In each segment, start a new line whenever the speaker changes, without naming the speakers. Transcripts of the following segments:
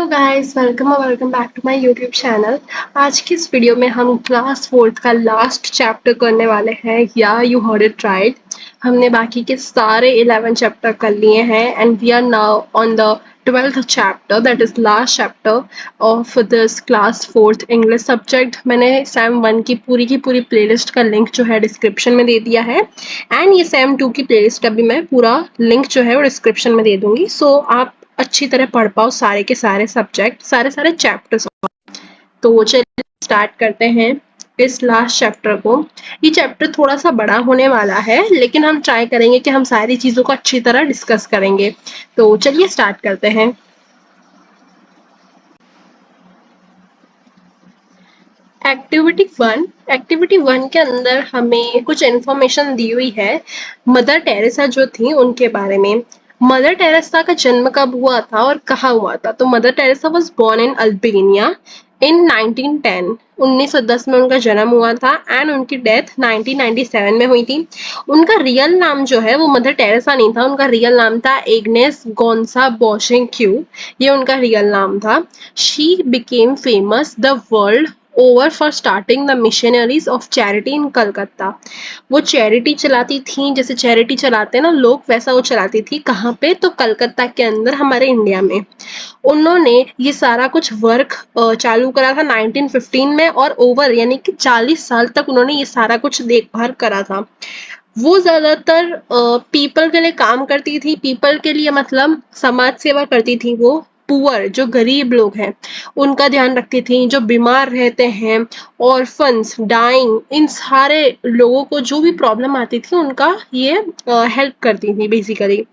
Guys, welcome back to my YouTube channel. आज की इस वीडियो में हम क्लास फोर्थ का लास्ट चैप्टर करने वाले हैं। या यू हर्ड इट राइट। हमने बाकी के सारे 11 चैप्टर कर लिए हैं and we are now on the 12th chapter, that is last chapter of this class fourth English subject. मैंने सेम 1 की पूरी प्लेलिस्ट का लिंक जो है डिस्क्रिप्शन में दे दिया है एंड ये सेम 2 की प्लेलिस्ट का भी मैं पूरा लिंक जो है वो डिस्क्रिप्शन में दे दूंगी। सो आप अच्छी तरह पढ़ पाओ सारे के सारे सब्जेक्ट, सारे चैप्टर्स। तो चलिए स्टार्ट करते हैं इस लास्ट चैप्टर को। ये चैप्टर थोड़ा सा बड़ा होने वाला है, लेकिन हम ट्राई करेंगे कि हम सारी चीजों को अच्छी तरह डिस्कस करेंगे। तो चलिए स्टार्ट करते हैं। एक्टिविटी वन के अंदर हमें कुछ इन्फॉर्मेशन दी हुई है मदर टेरेसा जो थी उनके बारे में। मदर टेरेसा का जन्म कब हुआ था और कहाँ हुआ था? तो Mother Teresa was born in Albania in 1910। 1910 में उनका जन्म हुआ था एंड उनकी डेथ 1997 में हुई थी। उनका रियल नाम जो है वो मदर टेरेसा नहीं था, उनका रियल नाम था एग्नेस गोंसा बोशिंग क्यू। ये उनका रियल नाम था। She became famous the world over for starting the Missionaries of Charity in Calcutta. वो चैरिटी चलाती थी, जैसे चैरिटी चलाते हैं ना लोग, वैसा वो चलाती थी। कहाँ पे? तो कलकत्ता के अंदर, हमारे इंडिया में। उन्होंने ये सारा कुछ वर्क चालू करा था 1915 में और ओवर यानी कि 40 साल तक उन्होंने ये सारा कुछ देखभाल करा था। वो ज्यादातर पीपल के लिए काम करती थी। पीपल के लिए मतलब समाज सेवा करती थी। वो पुअर, जो गरीब लोग हैं, उनका ध्यान रखती थी। जो बीमार रहते हैं, ऑर्फन्स, डाइंग, इन सारे लोगों को जो भी प्रॉब्लम आती थी उनका ये हेल्प करती थी बेसिकली।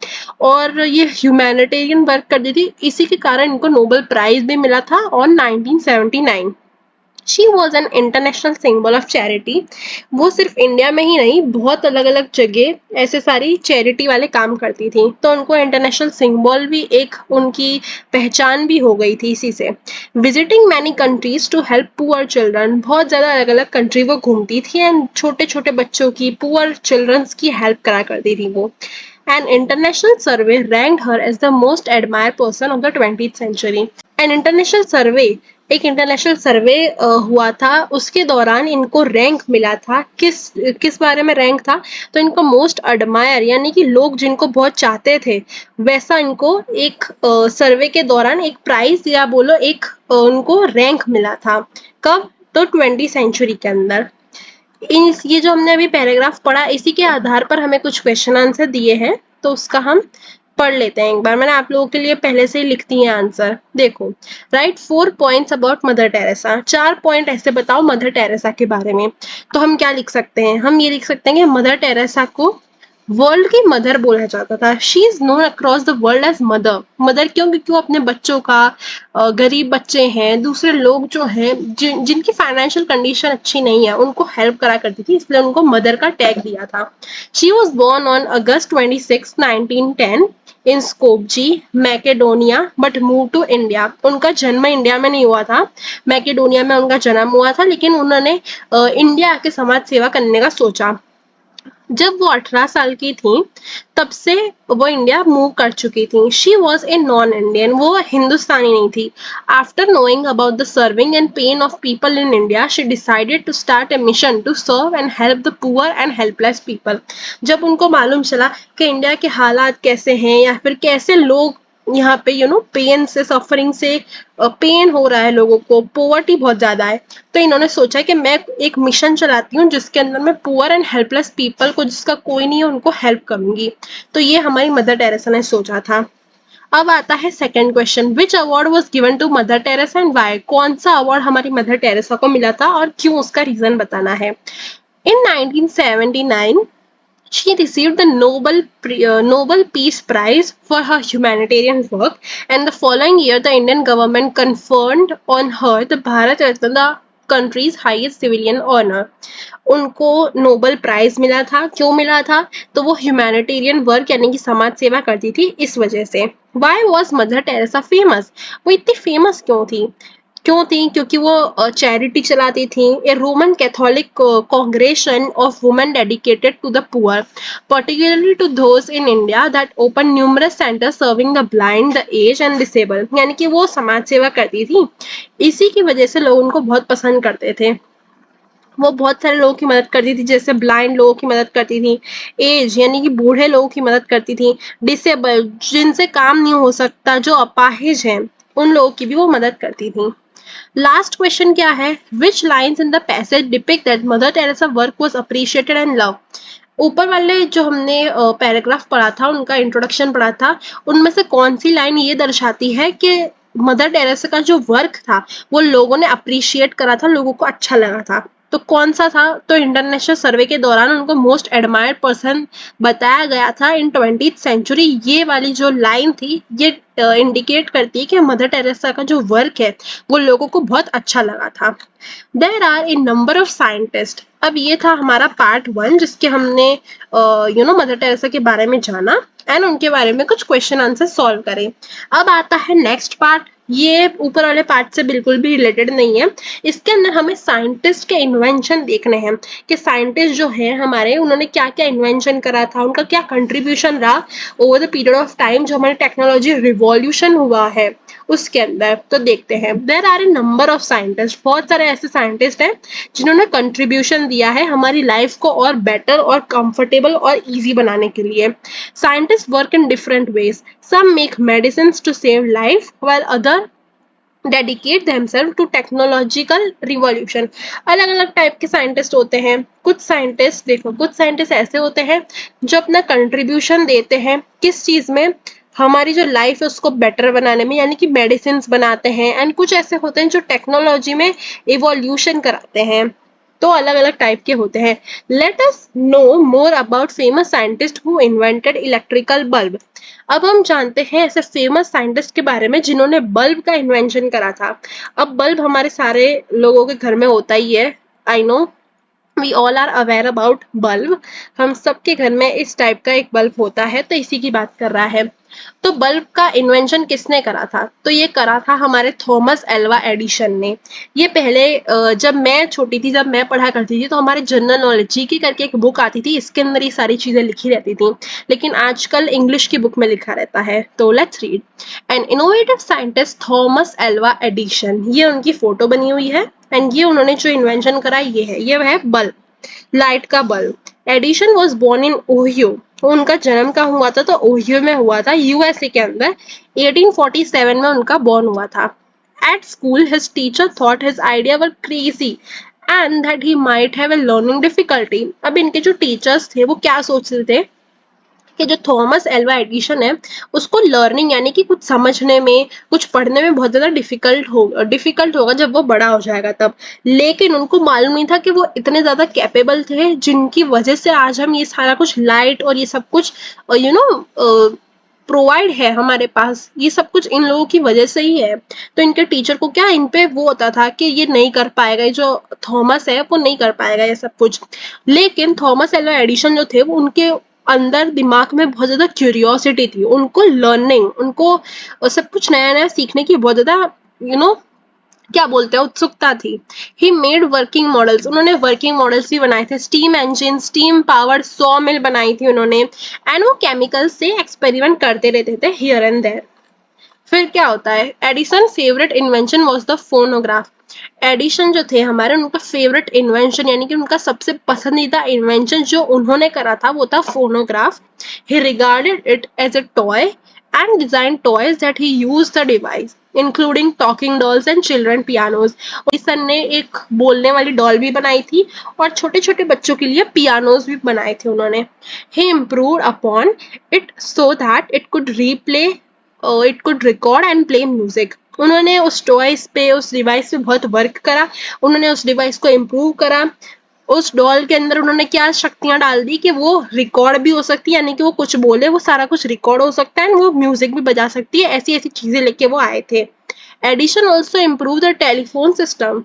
और ये ह्यूमैनिटेरियन वर्क करती थी। इसी के कारण इनको नोबेल प्राइज भी मिला था on 1979। She was an international symbol of charity. वो सिर्फ इंडिया में ही नहीं, बहुत अलग अलग जगह ऐसे सारी चैरिटी वाले काम करती थी, तो उनको इंटरनेशनल सिंबल भी एक उनकी पहचान भी हो गई थी इसी से। Visiting many countries to help poor children. बहुत ज़्यादा अलग अलग कंट्री वो घूमती थी एंड छोटे छोटे बच्चों की, पुअर चिल्ड्रंस की हेल्प करा करती थी वो। An international survey ranked her as the most admired person of the 20th century. An international survey, एक इंटरनेशनल सर्वे हुआ था, उसके दौरान इनको रैंक मिला था। किस किस बारे में रैंक था? तो इनको मोस्ट एडमायर यानी कि लोग जिनको बहुत चाहते थे, वैसा इनको एक सर्वे के दौरान एक प्राइज या बोलो एक उनको रैंक मिला था। कब? तो 20 सेंचुरी के अंदर। ये जो हमने अभी पैराग्राफ पढ़ा, इसी के आधार पर हमें कुछ क्वेश्चन आंसर दिए हैं, तो उसका हम पढ़ लेते हैं एक बार। मैंने आप लोगों के लिए पहले से ही लिख दिए आंसर, देखो। Right 4 points about mother Teresa. 4 point ऐसे बताओ मदर टेरेसा के बारे में। तो हम क्या लिख सकते हैं? हम ये लिख सकते हैं कि मदर टेरेसा को वर्ल्ड की मदर बोला जाता था। She is known across the world as mother. Mother क्यों? क्योंकि वो अपने बच्चों का, गरीब बच्चे हैं, दूसरे लोग जो हैं जिनकी फाइनेंशियल कंडीशन अच्छी नहीं है, उनको हेल्प करा करती थी, इसलिए उनको मदर का टैग दिया था। She was born on August 26, 1910 in Skopje, Macedonia, but move to India. उनका जन्म इंडिया में नहीं हुआ था, मैकेडोनिया में उनका जन्म हुआ था, लेकिन उन्होंने इंडिया आके समाज सेवा करने का सोचा। जब वो 18 साल की थी, तब से वो इंडिया मूव कर चुकी थी। She was a non Indian, वो हिंदुस्तानी नहीं थी। After knowing about the serving and pain of people in India, she decided to start a mission to serve and help the poor and helpless people. जब उनको मालूम चला कि India के हालात कैसे हैं या फिर कैसे लोग यहाँ पे पेन से, सफरिंग से, पेन हो रहा है लोगों को, पोवर्टी बहुत ज्यादा है, तो इन्होंने सोचा कि मैं एक मिशन चलाती हूँ जिसके अंदर मैं पुअर एंड हेल्पलेस पीपल को, जिसका कोई नहीं है, उनको हेल्प करूंगी। तो ये हमारी मदर टेरेसा ने सोचा था। अब आता है second question, which award was given to Mother Teresa and why? कौन सा अवार्ड हमारी मदर टेरेसा को मिला था और क्यों, उसका रीजन बताना है। इन 1979 she received the Nobel Peace Prize for her humanitarian work, and the following year the Indian government conferred on her the Bharat Ratna, the country's highest civilian honor. उनको Nobel prize मिला था। क्यों मिला था? तो वो ह्यूमैनिटेरियन वर्क यानी कि समाज सेवा करती थी, इस वजह से। Why was mother Teresa famous? वो इतनी फेमस क्यों थी? क्यों थी? क्योंकि वो चैरिटी चलाती थी। A Roman Catholic congregation of women dedicated to the poor, particularly to those in India, that open numerous centres serving the blind, the age and disable. यानी कि वो समाज सेवा करती थी, इसी की वजह से लोग उनको बहुत पसंद करते थे। वो बहुत सारे लोगों की मदद करती थी, जैसे ब्लाइंड लोगों की मदद करती थी, एज यानी कि बूढ़े लोगों की मदद करती थी, डिसेबल जिनसे काम नहीं हो सकता, जो अपाहिज हैं, उन लोगों की भी वो मदद करती थी। लास्ट क्वेश्चन क्या है? Which lines in the passage depict that Mother Teresa work was appreciated and love? ऊपर वाले जो हमने पैराग्राफ पढ़ा था, उनका इंट्रोडक्शन पढ़ा था, उनमें से कौन सी लाइन ये दर्शाती है कि मदर टेरेसा का जो वर्क था वो लोगों ने अप्रिशिएट करा था, लोगों को अच्छा लगा था? तो कौन सा था? तो इंटरनेशनल सर्वे के दौरान उनको मोस्ट एडमायर्ड पर्सन बताया गया था इन 20th सेंचुरी। ये वाली जो लाइन थी ये इंडिकेट करती है कि मदर टेरेसा का जो वर्क है वो लोगों को बहुत अच्छा लगा था। There are a number of scientist. अब ये था हमारा पार्ट 1 जिसके हमने मदर टेरेसा के बारे में जाना एंड उनके बारे में कुछ क्वेश्चन आंसर सॉल्व करें। अब आता है नेक्स्ट पार्ट। ये ऊपर वाले पार्ट से बिल्कुल भी रिलेटेड नहीं है। इसके अंदर हमें साइंटिस्ट के इन्वेंशन देखने हैं कि साइंटिस्ट जो है हमारे, उन्होंने क्या क्या इन्वेंशन करा था, उनका क्या कंट्रीब्यूशन रहा over the period of time जो हमारी टेक्नोलॉजी रिवॉल्यूशन हुआ है उसके अंदर। तो देखते हैं। There are a number of scientist. बहुत सारे ऐसे साइंटिस्ट हैं जिन्होंने कंट्रीब्यूशन दिया है हमारी लाइफ को और बेटर और कंफर्टेबल और इजी बनाने के लिए। Scientist work in different ways. Some make medicine to save life while other dedicate themself to technological revolution. अलग अलग टाइप के साइंटिस्ट होते हैं। कुछ साइंटिस्ट देखो, कुछ साइंटिस्ट ऐसे होते हैं जो अपना कंट्रीब्यूशन देते हैं किस चीज में, हमारी जो लाइफ है उसको बेटर बनाने में, यानी कि मेडिसिन बनाते हैं। एंड कुछ ऐसे होते हैं जो टेक्नोलॉजी में इवोल्यूशन कराते हैं। तो अलग अलग टाइप के होते हैं। Let us know more about famous scientist who invented electrical bulb. अब हम जानते हैं ऐसे फेमस साइंटिस्ट के बारे में जिन्होंने बल्ब का इन्वेंशन करा था। अब बल्ब हमारे सारे लोगों के घर में होता ही है, I know, we all are aware about bulb. हम सबके घर में इस टाइप का एक बल्ब होता है, तो इसी की बात कर रहा है। तो बल्ब का इन्वेंशन किसने करा था? तो ये करा था हमारे थॉमस एल्वा एडिशन ने। ये पहले जब मैं छोटी थी, जब मैं पढ़ा करती थी, तो हमारे जनरल नॉलेज जीके करके एक बुक आती थी, इसके अंदर ये सारी चीजें लिखी रहती थी, लेकिन आजकल इंग्लिश की बुक में लिखा रहता है। तो let's read. An innovative scientist Thomas Alva Edison, ये उनकी फोटो बनी हुई है। एंड ये उन्होंने जो इन्वेंशन करा ये है बल्ब, लाइट का bulb. Edison was born in Ohio. उनका जन्म कहाँ हुआ था? तो ओहियो में हुआ था, यूएसए के अंदर। 1847 में उनका बॉर्न हुआ था। At school his teacher thought his idea were crazy and that he might have a learning difficulty. अब इनके जो टीचर्स थे वो क्या सोच रहे थे कि जो थॉमस एल्वा एडिशन है उसको लर्निंग यानी कि कुछ समझने में, कुछ पढ़ने में बहुत ज्यादा डिफिकल्ट होगा जब वो बड़ा हो जाएगा तब। लेकिन उनको मालूम नहीं था कि वो इतने ज्यादा कैपेबल थे जिनकी वजह से आज हम ये सारा कुछ लाइट और ये सब कुछ प्रोवाइड है हमारे पास। ये सब कुछ इन लोगों की वजह से ही है। तो इनके टीचर को क्या, इन पे वो होता था कि ये नहीं कर पाएगा, ये जो थॉमस है वो नहीं कर पाएगा ये सब कुछ। लेकिन थॉमस एल्वा एडिशन जो थे वो उनके अंदर दिमाग में बहुत ज्यादा क्यूरियोसिटी थी, उनको लर्निंग, उनको सब कुछ नया नया सीखने की बहुत ज्यादा क्या बोलते हैं उत्सुकता थी। ही मेड वर्किंग मॉडल्स, उन्होंने वर्किंग मॉडल्स भी बनाए थे। Steam engine, steam powered saw mill बनाई थी उन्होंने। एंड वो केमिकल से एक्सपेरिमेंट करते रहते थे हियर एंड देयर। फिर क्या होता है? Edison favourite invention was the phonograph. Edison जो थे हमारे, उनका फेवरेट इन्वेंशन यानी कि उनका सबसे पसंदीदा इन्वेंशन जो उन्होंने करा था वो था phonograph. He regarded it as a toy and designed toys that he used the device including talking dolls and children pianos। Edison ने एक बोलने वाली डॉल भी बनाई थी और छोटे छोटे बच्चों के लिए पियानोज भी बनाए थे उन्होंने। he improved upon it so that it could record and play music। उन्होंने उस टॉयज पे, उस डिवाइस पे बहुत वर्क करा। उन्होंने उस डिवाइस को इम्प्रूव करा। उस डॉल के अंदर उन्होंने क्या शक्तियां डाल दी कि वो रिकॉर्ड भी हो सकती है, यानी कि वो कुछ बोले वो सारा कुछ रिकॉर्ड हो सकता है, वो म्यूजिक भी बजा सकती है। ऐसी ऐसी चीजें लेके वो आए थे। Edison also improve the telephone system.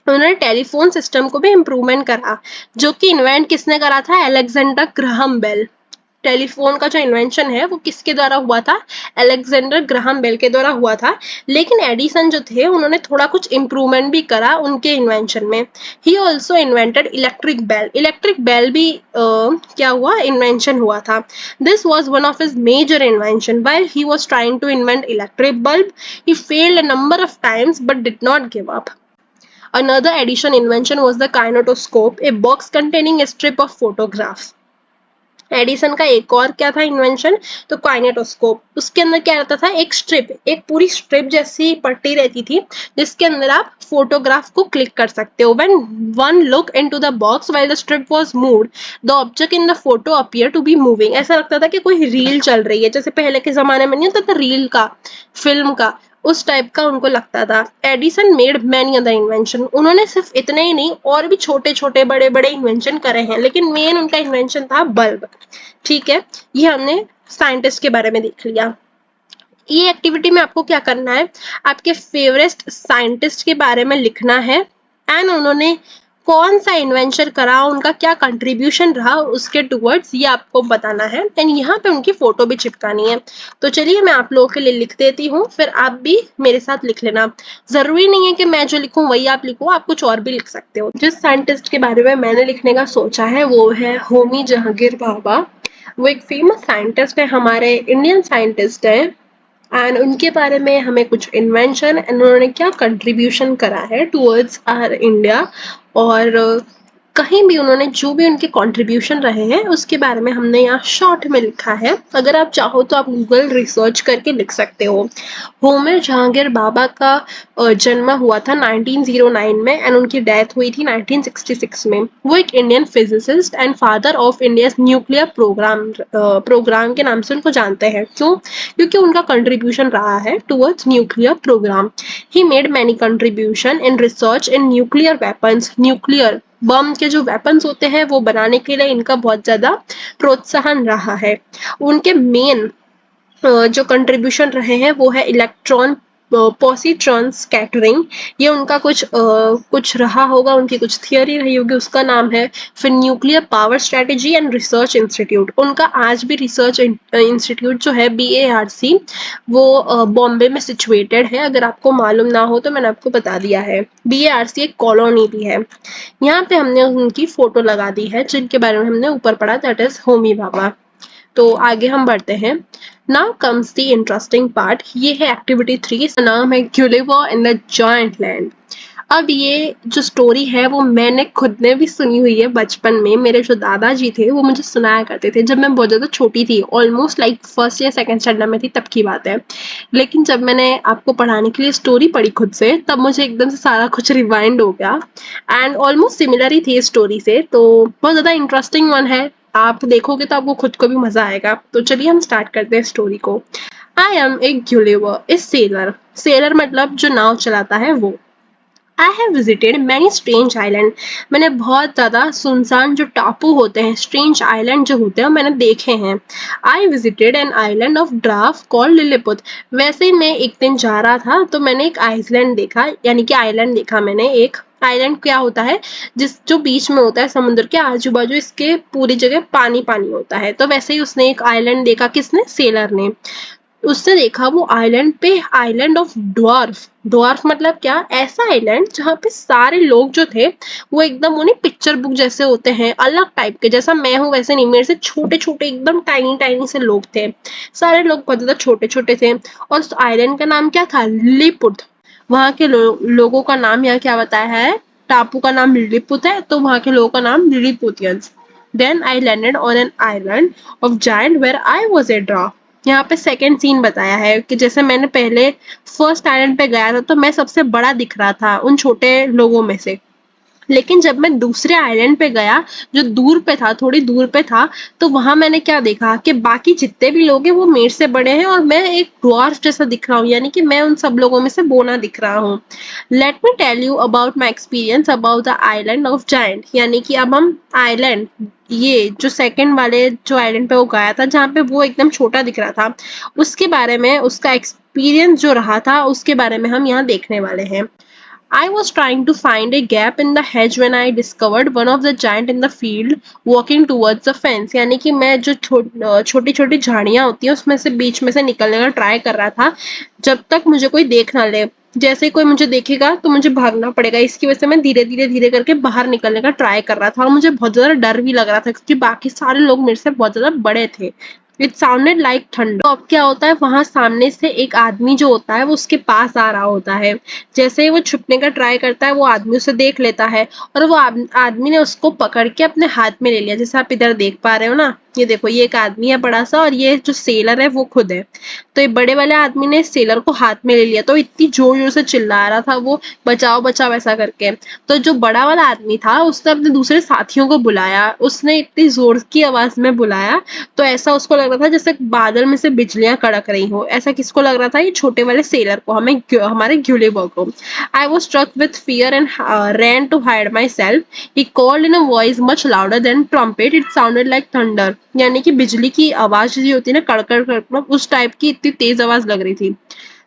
उन्होंने टेलीफोन सिस्टम को भी इम्प्रूवमेंट करा, जो कि इन्वेंट किसने करा था? Alexander Graham bell. टेलीफोन का जो इन्वेंशन है वो किसके द्वारा हुआ था? अलेक्जेंडर ग्राहम बेल के द्वारा हुआ था। लेकिन एडिसन जो थे उन्होंने थोड़ा कुछ इम्प्रूवमेंट भी करा उनके इन्वेंशन में। He also invented electric bell. Electric bell भी क्या हुआ? इन्वेंशन हुआ था। This was one of his major invention. While he was trying to invent electric bulb, he failed a number of times but did not give up. Another addition invention was the kinetoscope, a box containing a strip of photographs. Edison का एक और क्या था invention? तो kinetoscope. उसके अंदर क्या रहता था? एक स्ट्रिप, एक पूरी स्ट्रिप जैसी पट्टी रहती थी जिसके अंदर आप फोटोग्राफ को क्लिक कर सकते हो। When one look into the box while the strip was moved, the object in the photo appeared to be moving. ऐसा लगता था कि कोई रील चल रही है, जैसे पहले के जमाने में नहीं होता था रील का, फिल्म का, उस टाइप का उनको लगता था। Edison made many other invention. उन्होंने सिर्फ इतने ही नहीं और भी छोटे छोटे बड़े बड़े इन्वेंशन करे हैं, लेकिन मेन उनका इन्वेंशन था बल्ब। ठीक है, ये हमने साइंटिस्ट के बारे में देख लिया। ये एक्टिविटी में आपको क्या करना है? आपके फेवरेट साइंटिस्ट के बारे में लिखना है एंड उन्होंने कौन सा इन्वेंशन करा, उनका क्या कंट्रीब्यूशन रहा उसके टुवर्ड्स, ये आपको बताना है एंड यहाँ पे उनकी फोटो भी चिपकानी है। तो चलिए मैं आप लोगों के लिए लिख देती हूँ, फिर आप भी मेरे साथ लिख लेना। जरूरी नहीं है कि मैं जो लिखूँ वही आप लिखो, आप कुछ और भी लिख सकते हो। जिस साइंटिस्ट के बारे में मैंने लिखने का सोचा है वो है होमी जहांगीर भाभा। वो एक फेमस साइंटिस्ट है, हमारे इंडियन साइंटिस्ट है एंड उनके बारे में हमें कुछ इन्वेंशन एंड उन्होंने क्या कंट्रीब्यूशन करा है टुवर्ड्स आवर इंडिया, और कहीं भी उन्होंने जो भी उनके कंट्रीब्यूशन रहे हैं उसके बारे में हमने यहाँ शॉर्ट में लिखा है। अगर आप चाहो तो आप गूगल रिसर्च करके लिख सकते हो। होमी जहांगीर भाभा का जन्म हुआ था 1909 में एंड उनकी डेथ हुई थी 1966 में। वो एक Indian physicist and father of India nuclear program के नाम से उनको जानते हैं। क्यों? क्योंकि उनका कंट्रीब्यूशन रहा है towards nuclear program. He made many contribution in research in nuclear weapons. Nuclear bomb के जो वेपन्स होते हैं वो बनाने के लिए इनका बहुत ज्यादा प्रोत्साहन रहा है। उनके मेन जो कंट्रीब्यूशन रहे हैं वो है इलेक्ट्रॉन पॉजिट्रॉन स्कैटरिंग। ये उनका कुछ रहा होगा, उनकी कुछ थियोरी रही होगी, उसका नाम है। फिर nuclear power strategy and research institute. उनका आज भी रिसर्च इंस्टीट्यूट जो है BARC वो बॉम्बे में सिचुएटेड है। अगर आपको मालूम ना हो तो मैंने आपको बता दिया है। BARC एक कॉलोनी भी है। यहाँ पे हमने उनकी फोटो लगा दी है जिनके बारे में हमने ऊपर पढ़ा, दैट इज होमी भाभा। तो आगे हम बढ़ते हैं। Now comes the interesting part. ये है एक्टिविटी 3, इसका नाम है Gulliver in the giant land. अब ये जो स्टोरी है वो मैंने खुद ने भी सुनी हुई है बचपन में। मेरे जो दादाजी थे वो मुझे सुनाया करते थे जब मैं बहुत ज़्यादा छोटी थी, ऑलमोस्ट लाइक फर्स्ट या सेकंड स्टैंडर्ड में थी तब की बात है। लेकिन जब मैंने आपको पढ़ाने के लिए स्टोरी पढ़ी खुद से तब मुझे एकदम से सारा कुछ रिवाइंड हो गया एंड ऑलमोस्ट सिमिलर ही थी स्टोरी से। तो बहुत ज़्यादा इंटरेस्टिंग वन है, आप देखोगे तो आपको खुद को भी मजा आएगा। तो चलिए हम स्टार्ट करते हैं स्टोरी को। I am a Gulliver, a sailor. Sailor मतलब जो नाव चलाता है वो। I have visited many strange island. मैंने बहुत ज़्यादा सुनसान जो टापू होते हैं, स्ट्रेंज आइलैंड जो होते हैं मैंने देखे हैं। I visited an island of dwarf called Lilliput. वैसे ही मैं एक दिन जा रहा था तो मैंने एक आइलैंड देखा, यानी कि आइलैंड देखा मैंने। एक आइलैंड क्या होता है? जो बीच में होता है, समुद्र के आजू बाजू इसके पूरी जगह पानी पानी होता है। तो वैसे ही उसने एक आइलैंड देखा। किसने? सेलर ने। उसने देखा वो आइलैंड पे, आइलैंड ऑफ ड्वार्फ। ड्वार्फ मतलब क्या? ऐसा आइलैंड जहाँ पे सारे लोग जो थे वो एकदम उन्हें पिक्चर बुक जैसे होते हैं, अलग टाइप के। जैसा मैं हूँ वैसे नहीं, मेरे से छोटे छोटे एकदम टाइनी टाइनी से लोग थे। सारे लोग बहुत ज्यादा छोटे छोटे थे। और उस आइलैंड का नाम क्या था? लिलीपुट। वहाँ के लोगों का नाम यहाँ क्या बताया है? टापू का नाम लिलीपुट है तो वहाँ के लोगों का नाम लिलीपुटियंस। Then I landed on an island of giant where I was a dwarf. यहाँ पे सेकेंड सीन बताया है कि जैसे मैंने पहले फर्स्ट आइलैंड पे गया था तो मैं सबसे बड़ा दिख रहा था उन छोटे लोगों में से। लेकिन जब मैं दूसरे आइलैंड पे गया जो दूर पे था, थोड़ी दूर पे था, तो वहां मैंने क्या देखा कि बाकी जितने भी लोग हैं वो मेरे से बड़े हैं और मैं एक ड्वार्फ जैसा दिख रहा हूँ, यानी कि मैं उन सब लोगों में से बोना दिख रहा हूँ। Let me tell you about my experience about the island of giant. यानी कि अब हम आइलैंड, ये जो सेकंड वाले जो आइलैंड पे वो गया था जहाँ पे वो एकदम छोटा दिख रहा था, उसके बारे में, उसका एक्सपीरियंस जो रहा था उसके बारे में हम यहाँ देखने वाले हैं। I was trying to find a gap in the hedge when I discovered one of the giant in the field walking towards the fence. यानी कि मैं जो छोटी छोटी झाड़ियां होती हैं उसमें से बीच में से निकलने का ट्राई कर रहा था जब तक मुझे कोई देख ना ले। जैसे ही कोई मुझे देखेगा तो मुझे भागना पड़ेगा, इसकी वजह से मैं धीरे धीरे धीरे करके बाहर निकलने का ट्राई कर रहा था और मुझे बहुत ज्यादा डर भी लग रहा था क्योंकि बाकी सारे लोग मेरे से बहुत ज्यादा बड़े थे। It sounded like thunder. तो अब क्या होता है, वहां सामने से एक आदमी जो होता है वो उसके पास आ रहा होता है। जैसे ही वो छुपने का ट्राई करता है वो आदमी उसे देख लेता है और वो आदमी ने उसको पकड़ के अपने हाथ में ले लिया, जैसे आप इधर देख पा रहे हो ना। ये देखो, ये एक आदमी है बड़ा सा और ये जो सेलर है वो खुद है। तो ये बड़े वाले आदमी ने सेलर को हाथ में ले लिया, तो इतनी जोर जोर से चिल्ला रहा था वो, बचाओ बचाओ ऐसा करके। तो जो बड़ा वाला आदमी था उसने अपने दूसरे साथियों को बुलाया, उसने इतनी जोर की आवाज में बुलाया तो ऐसा उसको लग रहा था जैसे बादल में से बिजलियां कड़क रही हो। ऐसा किसको लग रहा था? ये छोटे वाले सेलर को, हमारे ग्यूलीवर को। I was struck with fear and ran to hide myself. He called in a voice much louder than trumpet. It sounded like thunder. यानी कि बिजली की आवाज जो होती है ना, कड़कड़ कड़कड़, उस टाइप की इतनी तेज आवाज लग रही थी।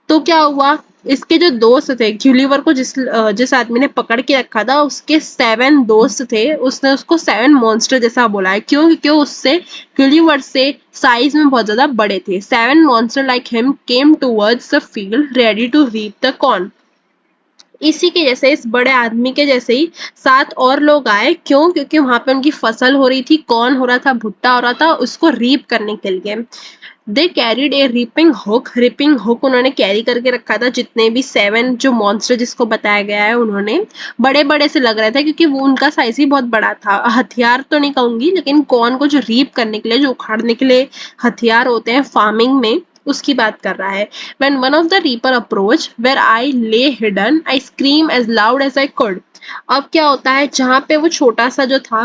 तो क्या हुआ, इसके जो दोस्त थे, ग्यूलीवर को जिस आदमी ने पकड़ के रखा था उसके 7 दोस्त थे, उसने उसको 7 मॉन्स्टर जैसा बोला है। क्यों? क्योंकि उससे ग्यूलीवर से साइज में बहुत ज्यादा बड़े थे। 7 monster like him came towards the field ready to reap the corn. इसी के जैसे, इस बड़े आदमी के जैसे ही 7 और लोग आए। क्यों? क्योंकि वहां पे उनकी फसल हो रही थी, कॉर्न हो रहा था, भुट्टा हो रहा था, उसको रीप करने के लिए। They carried A ripping hook. Ripping hook उन्होंने कैरी करके रखा था। जितने भी 7 जो मॉन्स्टर जिसको बताया गया है, उन्होंने बड़े बड़े से लग रहे थे क्योंकि वो उनका साइज ही बहुत बड़ा था। हथियार तो नहीं कहूंगी, लेकिन कॉर्न को जो रीप करने के लिए, जो उखाड़ने के लिए हथियार होते हैं फार्मिंग में, उसकी बात कर रहा है। When one of the reaper approached where I lay hidden, I screamed as loud as I could. अब क्या होता है, जहाँ पे वो छोटा सा जो था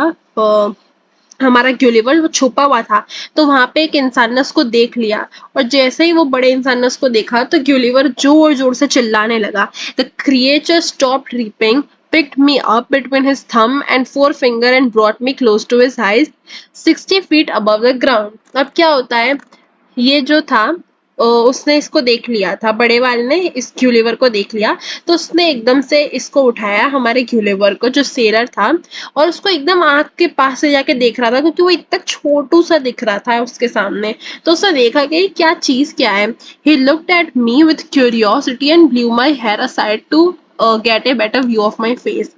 हमारा ग्यूलीवर वो छुपा हुआ था, तो वहां पे एक इंसान ने उसको देख लिया और जैसे ही वो बड़े इंसान ने उसको देखा तो ग्यूलीवर जोर जोर से चिल्लाने लगा। The creature stopped reaping, picked me up between his thumb and forefinger and brought me close to his eyes 60 feet above the ground. अब क्या होता है, ये जो था उसने इसको देख लिया था, बड़े वाले ने इस ग्यूलीवर को देख लिया, तो उसने एकदम से इसको उठाया, हमारे ग्यूलीवर को जो सेलर था, और उसको एकदम आंख के पास से जाके देख रहा था क्योंकि वो इतना छोटू सा दिख रहा था उसके सामने। तो उसने देखा कि क्या चीज क्या है। He looked at me with curiosity and blew my hair aside to get a better view of my face.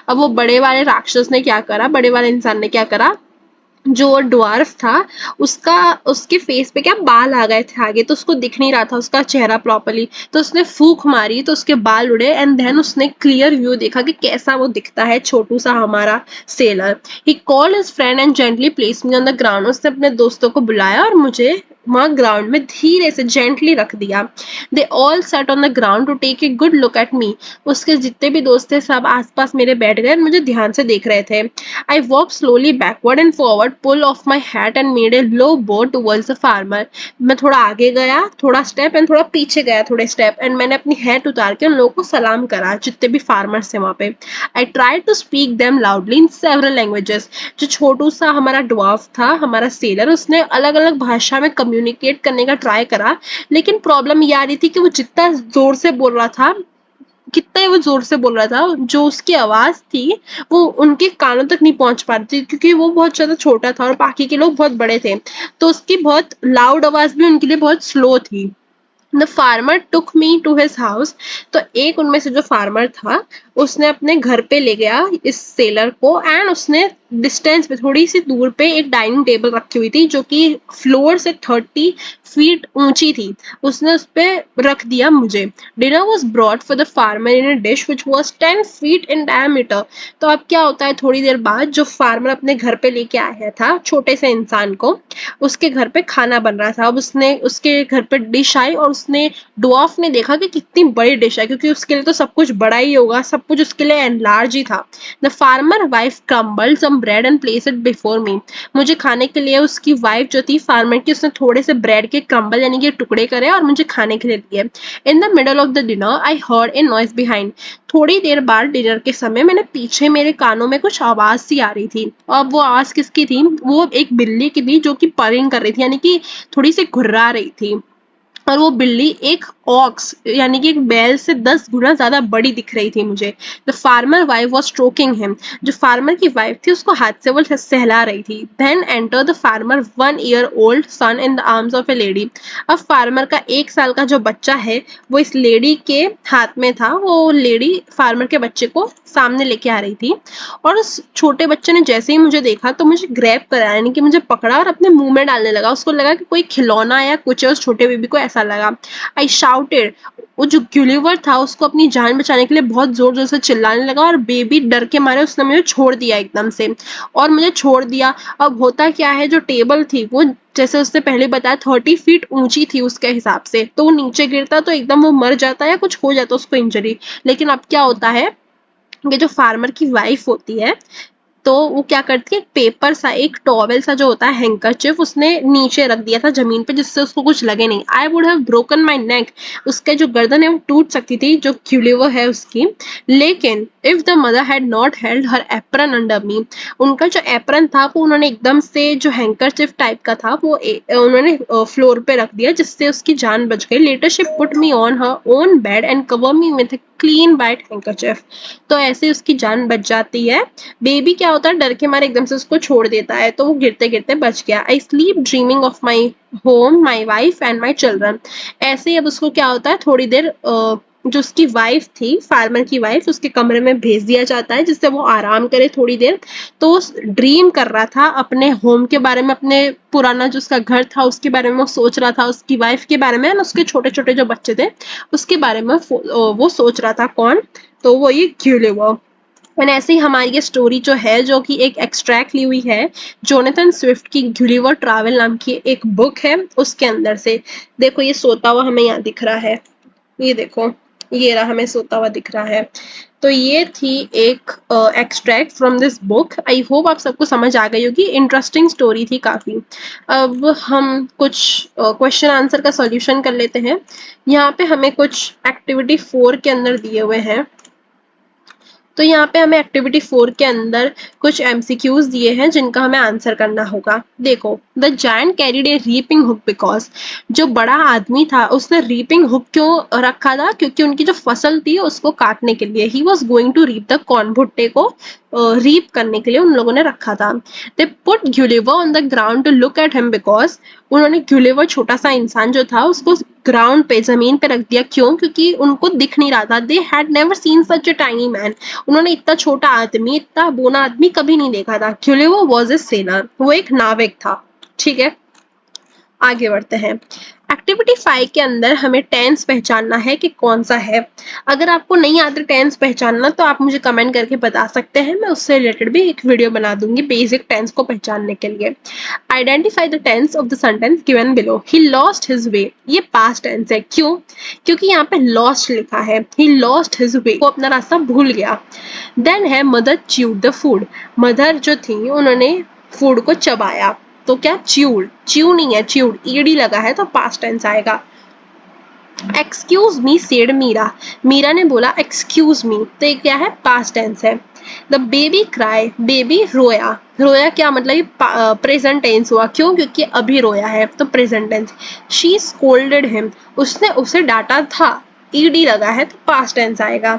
अब वो बड़े वाले राक्षस ने क्या करा, बड़े वाले इंसान ने क्या करा, जो ड्वार्फ था उसका, उसके फेस पे क्या बाल आ गए थे आगे, तो उसको दिख नहीं रहा था उसका चेहरा प्रॉपर्ली। तो उसने फूंक मारी तो उसके बाल उड़े एंड देन उसने क्लियर व्यू देखा कि कैसा वो दिखता है छोटू सा हमारा seller. He called his friend and gently place me on the ground. उसने अपने दोस्तों को बुलाया और मुझे वहां ग्राउंड में धीरे से जेंटली रख दिया। They all sat on the ground to take a good look at me. उसके जितने भी दोस्त थे सब आसपास मेरे बैठ गए, मुझे ध्यान से देख रहे थे। I walked slowly backward and forward, pull off my hat and made a low bow towards the farmer. मैं थोड़ा आगे गया, थोड़ा स्टेप, एंड थोड़ा पीछे गया, थोड़े स्टेप, एंड मैंने अपनी हैट उतार के उन लोगों को सलाम करा, जितने भी फार्मर्स थे वहां पे। I tried to speak them loudly in several languages. जो छोटू सा हमारा ड्वार्फ था, हमारा सेलर, उसने अलग अलग भाषा में कम्युनिकेट करने का ट्राई करा, लेकिन प्रॉब्लम ये आ रही थी कि वो जितना जोर से बोल रहा था, कितना वो जोर से बोल रहा था, जो उसकी आवाज थी वो उनके कानों तक नहीं पहुंच पा रही थी क्योंकि वो बहुत ज्यादा छोटा था और बाकी के लोग बहुत बड़े थे, तो उसकी बहुत लाउड आवाज भी उनके लिए बहुत स्लो थी। The farmer took me to his house. तो एक उनमें से जो फार्मर था उसने अपने घर पे ले गया इस सेलर को, एंड उसने डिस्टेंस पे थोड़ी सी दूर पे एक डाइनिंग टेबल रखी हुई थी जो कि फ्लोर से 30 फीट ऊंची थी, उसने उस पे रख दिया मुझे। Dinner was brought for the farmer in a dish which was 10 feet in diameter. तो अब क्या होता है, थोड़ी देर बाद जो फार्मर अपने घर पे लेके आया था छोटे से इंसान को, उसके घर पे खाना बन रहा था। अब उसने उसके घर पे डिश आई और उसने ड्वार्फ ने देखा कि कितनी बड़ी डिश है, क्योंकि उसके लिए तो सब कुछ बड़ा ही होगा, सब कुछ उसके लिए एनलार्ज ही था। The farmer wife crumbled some bread and place it before me. मुझे खाने के लिए उसकी वाइफ जो थी फार्मर की, उसने थोड़े से ब्रेड के क्रम्बल यानी कि टुकड़े करे और मुझे खाने के लिए दिए। In the middle of the dinner I heard a noise behind. थोड़ी देर बाद डिनर के समय मैंने पीछे मेरे कानों में कुछ आवाज सी आ रही थी, और वो आवाज किसकी थी? वो एक बिल्ली की थी जो कि परिंग कर रही थी, यानी कि थोड़ी सी घुर्रा रही थी। और वो बिल्ली एक ऑक्स यानी कि एक बैल से 10 गुना ज्यादा बड़ी दिख रही थी मुझे। The farmer wife was stroking him, जो फार्मर की वाइफ थी उसको हाथ से वो सहला रही थी। Then enter the farmer 1 year old son in the arms of a lady. अब फार्मर का 1 साल का जो बच्चा है वो इस लेडी के हाथ में था। वो लेडी फार्मर के बच्चे को सामने लेके आ रही थी, और उस छोटे बच्चे ने जैसे ही मुझे देखा तो मुझे ग्रैब करा, यानी कि मुझे पकड़ा और अपने मुंह में डालने लगा। उसको लगा कि कोई खिलौना या कुछ है, उस छोटे बेबी को ऐसा लगा। आई शाउटेड, वो जो ग्युलीवर था उसको अपनी जान बचाने के लिए बहुत जोर जोर से चिल्लाने लगा, और बेबी डर के मारे उसने मुझे छोड़ दिया एकदम से, और मुझे छोड़ दिया। अब होता क्या है, जो टेबल थी वो जैसे उसने पहले बताया 30 फीट ऊंची थी उसके हिसाब से, तो वो नीचे गिरता तो एकदम वो मर जाता या कुछ हो जाता उसको इंजरी। लेकिन अब क्या होता है, ये जो फार्मर की वाइफ होती है तो वो क्या करती है, एक पेपर सा, एक टॉवेल सा जो होता है हैंकरचिफ, उसने नीचे रख दिया था जमीन पे जिससे उसको कुछ लगे नहीं। I would have broken my neck, उसके जो गर्दन है वो टूट सकती थी, जो क्यूलिवर है उसकी। लेकिन if the mother had not held her apron under मी, उनका जो एप्रन था वो उन्होंने एकदम से जो हैंकरचिफ टाइप का था वो उन्होंने फ्लोर पे रख दिया जिससे उसकी जान बच गई। Later she put me on her own bed and cover me with clean white handkerchief, तो ऐसे उसकी जान बच जाती है। बेबी क्या होता है, डर के मारे एकदम से उसको छोड़ देता है तो वो गिरते गिरते बच गया। I sleep dreaming of my home, my wife and my children. ऐसे ही अब उसको क्या होता है, थोड़ी देर जो उसकी वाइफ थी, फार्मर की वाइफ, उसके कमरे में भेज दिया जाता है जिससे वो आराम करे थोड़ी देर। तो वो ड्रीम कर रहा था अपने होम के बारे में, अपने पुराना जो उसका घर था उसके बारे में वो सोच रहा था, उसकी वाइफ के बारे में, उसके छोटे छोटे जो बच्चे थे उसके बारे में वो सोच रहा था। कौन? तो वो ये ग्यूलिवर। एंड ऐसे ही हमारी ये स्टोरी जो है, जो कि एक एक्सट्रैक्ट ली हुई है जोनाथन स्विफ्ट की ग्युलिवर ट्रैवल नाम की एक बुक है उसके अंदर से। देखो ये सोता हुआ हमें यहाँ दिख रहा है, ये देखो, ये रहा, हमें सोता हुआ दिख रहा है। तो ये थी एक extract from this book. I hope आप सबको समझ आ गई होगी, इंटरेस्टिंग स्टोरी थी काफी। अब हम कुछ क्वेश्चन आंसर का सॉल्यूशन कर लेते हैं। यहाँ पे हमें कुछ एक्टिविटी 4 के अंदर दिए हुए हैं। तो यहाँ पे हमें एक्टिविटी 4 के अंदर कुछ एमसीक्यूज दिए हैं जिनका हमें आंसर करना होगा। देखो, the giant carried A reaping hook because, जो बड़ा आदमी था उसने रीपिंग हुक क्यों रखा था, क्योंकि उनकी जो फसल थी उसको काटने के लिए, he was going to reap the corn, भुट्टे को रीप करने के लिए उन लोगों ने रखा था। They put Gulliver on the ground to look at him because, उन्होंने ग्युलिवर छोटा सा इंसान जो था उसको ग्राउंड पे, जमीन पे रख दिया। क्यों? क्योंकि उनको दिख नहीं रहा था। They had never seen such a tiny man, उन्होंने इतना छोटा आदमी, इतना बोना आदमी कभी नहीं देखा था। ग्युलिवर वॉज ए सेलर, वो एक नाविक था। ठीक है, आगे बढ़ते हैं। एक्टिविटी 5 के अंदर हमें टेंस पहचानना है कि कौन सा है। अगर आपको नहीं आता टेंस पहचानना तो आप मुझे कमेंट करके बता सकते हैं, मैं उससे रिलेटेड भी एक वीडियो बना दूंगी बेसिक टेंस को पहचानने के लिए। Identify the tense of the sentence given below. He lost his way, ये पास्ट टेंस है। क्यों? क्योंकि यहाँ पे लॉस्ट लिखा है। ही लॉस्ट हिज वे, वो अपना रास्ता भूल गया। देन है mother chewed the food, mother जो थी उन्होंने फूड को चबाया। तो क्या च्यूड, च्यू नहीं है, च्यूड ईडी लगा है तो पास्ट टेंस आएगा। Excuse me said Meera, Meera ने बोला एक्सक्यूज मी, तो ये क्या है, पास्ट टेंस है। द बेबी क्राई, बेबी रोया, रोया क्या मतलब, प्रेजेंट टेंस हुआ। क्यों? क्योंकि अभी रोया है तो present tense. She scolded him, उसने उसे डांटा था, ईडी लगा है तो पास्ट टेंस आएगा।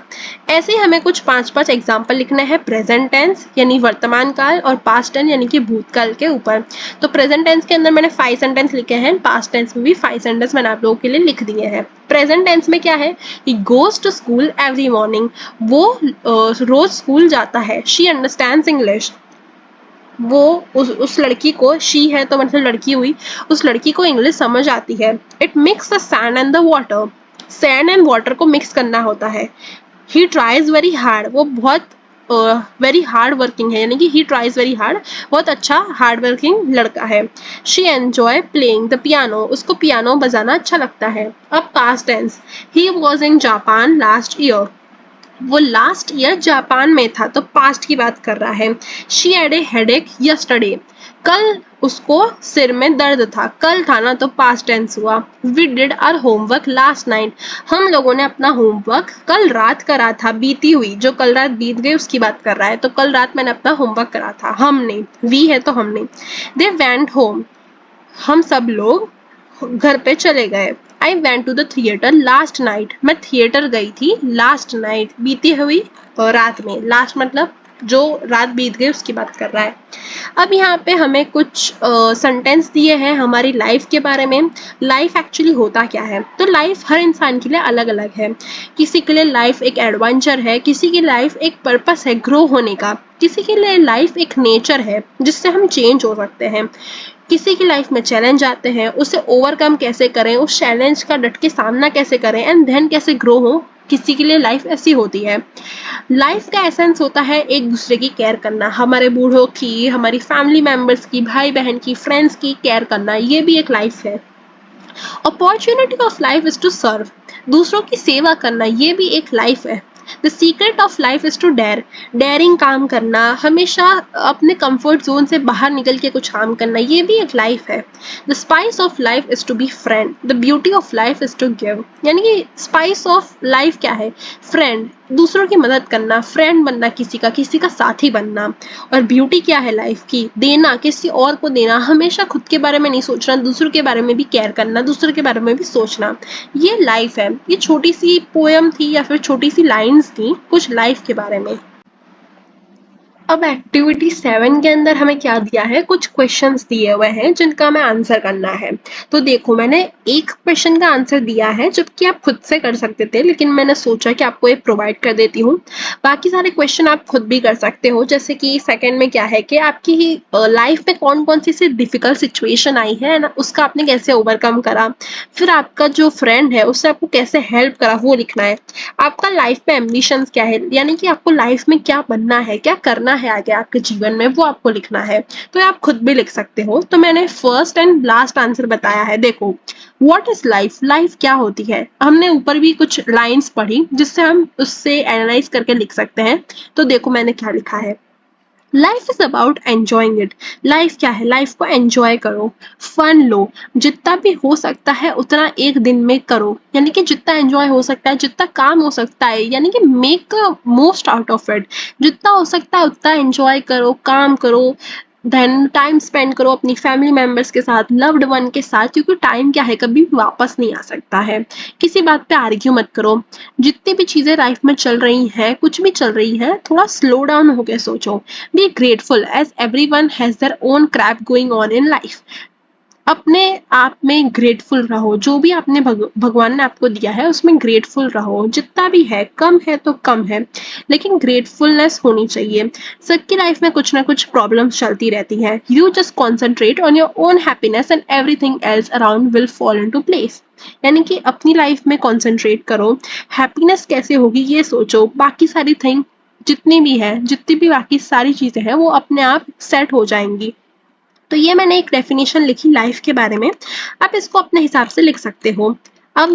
ऐसे ही हमें कुछ 5-5 एग्जाम्पल लिखना है प्रेजेंट टेंस यानी वर्तमान काल, और पास्ट टेंस यानी कि भूतकाल के ऊपर। तो प्रेजेंट टेंस के अंदर मैंने 5 सेंटेंस लिखे हैं, पास्ट टेंस में भी 5 सेंटेंस मैंने आप लोगों के लिए लिख दिए हैं। प्रेजेंट टेंस में क्या है, he goes to school every morning, वो रोज स्कूल जाता है। शी अंडरस्टैंड्स इंग्लिश, वो उस लड़की को, शी है तो मतलब लड़की हुई, उस लड़की को इंग्लिश समझ आती है। It mix the sand and the water, sand and water को मिक्स करना होता है। ही ट्राइज वेरी हार्ड, वो बहुत वेरी हार्ड वर्किंग है, यानी कि ही ट्राइज वेरी हार्ड, बहुत अच्छा हार्ड वर्किंग लड़का है। She enjoy playing the piano, उसको पियानो बजाना अच्छा लगता है। अब past tense, he was in Japan last year, वो लास्ट ईयर जापान में था तो पास्ट की बात कर रहा है। She had a headache yesterday, कल उसको सिर में दर्द था, कल था ना तो पास्ट टेंस हुआ। We did our homework last night, हम लोगों ने अपना होमवर्क कल रात करा था, बीती हुई, जो कल रात बीत गई उसकी बात कर रहा है, तो कल रात मैंने अपना होमवर्क करा था, हमने, वी है तो हमने। दे वेंट होम, हम सब लोग घर पे चले गए। I went to the theatre last night, मैं थिएटर गई थी लास्ट नाइट, बीती हुई रात में। लास्ट मतलब जो रात बीत गई उसकी बात कर रहा है। अब यहाँ पे हमें कुछ सेंटेंस दिए हैं हमारी लाइफ के बारे में। लाइफ एक्चुअली होता क्या है, तो लाइफ हर इंसान के लिए अलग अलग है। किसी के लिए लाइफ एक एडवेंचर है, किसी की लाइफ एक पर्पस है ग्रो होने का, किसी के लिए लाइफ एक नेचर है जिससे हम चेंज हो सकते हैं। किसी की लाइफ में चैलेंज आते हैं, उसे ओवरकम कैसे करें, उस चैलेंज का डट के सामना कैसे करें एंड देन कैसे ग्रो हो, किसी के लिए लाइफ ऐसी होती है। लाइफ का एसेंस होता है एक दूसरे की केयर करना, हमारे बूढ़ों की, हमारी फैमिली मेंबर्स की, भाई बहन की, फ्रेंड्स की केयर करना, ये भी एक लाइफ है। Opportunity of life is to serve, दूसरों की सेवा करना, ये भी एक लाइफ है। The secret of life is to dare, daring काम करना, हमेशा अपने कंफर्ट जोन से बाहर निकल के कुछ काम करना, ये भी एक लाइफ है। The spice of life is to be friend, the beauty of life is to give, यानी कि स्पाइस ऑफ लाइफ क्या है, फ्रेंड, दूसरों की मदद करना, फ्रेंड बनना, किसी का साथी बनना। और ब्यूटी क्या है लाइफ की, देना, किसी और को देना, हमेशा खुद के बारे में नहीं सोचना, दूसरों के बारे में भी केयर करना, दूसरों के बारे में भी सोचना, ये लाइफ है। ये छोटी सी पोयम थी या फिर छोटी सी लाइंस थी कुछ लाइफ के बारे में। अब एक्टिविटी 7 के अंदर हमें क्या दिया है, कुछ क्वेश्चंस दिए हुए हैं जिनका हमें आंसर करना है। तो देखो मैंने एक क्वेश्चन का आंसर दिया है जबकि आप खुद से कर सकते थे, लेकिन मैंने सोचा कि आपको ये प्रोवाइड कर देती हूँ। बाकी सारे क्वेश्चन आप खुद भी कर सकते हो, जैसे कि सेकंड में क्या है कि आपकी लाइफ में कौन कौन सी डिफिकल्ट सिचुएशन आई है ना, उसका आपने कैसे ओवरकम करा, फिर आपका जो फ्रेंड है उससे आपको कैसे हेल्प करा वो लिखना है। आपका लाइफ में एम्बिशन क्या है, यानी कि आपको लाइफ में क्या बनना है, क्या करना है आगे आपके जीवन में, वो आपको लिखना है। तो आप खुद भी लिख सकते हो। तो मैंने फर्स्ट एंड लास्ट आंसर बताया है। देखो व्हाट इज लाइफ, लाइफ क्या होती है, हमने ऊपर भी कुछ लाइंस पढ़ी जिससे हम उससे एनालाइज करके लिख सकते हैं। तो देखो मैंने क्या लिखा है, life is about enjoying it. Life क्या है, लाइफ को एंजॉय करो, फन लो, जितना भी हो सकता है उतना एक दिन में करो, यानी कि जितना एंजॉय हो सकता है, जितना काम हो सकता है, यानी कि make most out of it. जितना हो सकता है उतना एंजॉय करो, काम करो, देन टाइम स्पेंड करो अपनी फैमिली मेंबर्स के साथ, लव्ड वन के साथ, क्योंकि टाइम क्या है कभी वापस नहीं आ सकता है। किसी बात पे आर्ग्यू मत करो। जितनी भी चीजें लाइफ में चल रही हैं, कुछ भी चल रही है, थोड़ा स्लो डाउन होकर सोचो। Be grateful as everyone has their own crap going on in life. अपने आप में ग्रेटफुल रहो, जो भी आपने भगवान ने आपको दिया है उसमें ग्रेटफुल रहो। जितना भी है, कम है तो कम है, लेकिन ग्रेटफुलनेस होनी चाहिए। सबकी लाइफ में कुछ ना कुछ प्रॉब्लम्स चलती रहती है। You just concentrate on your own happiness and everything else around will fall into place. यानी कि अपनी लाइफ में कॉन्सेंट्रेट करो, हैप्पीनेस कैसे होगी ये सोचो, बाकी सारी थिंग जितनी भी है, जितनी भी बाकी सारी चीजें हैं वो अपने आप सेट हो जाएंगी। तो ये मैंने एक डेफिनेशन लिखी लाइफ के बारे में, आप इसको अपने हिसाब से लिख सकते हो। अब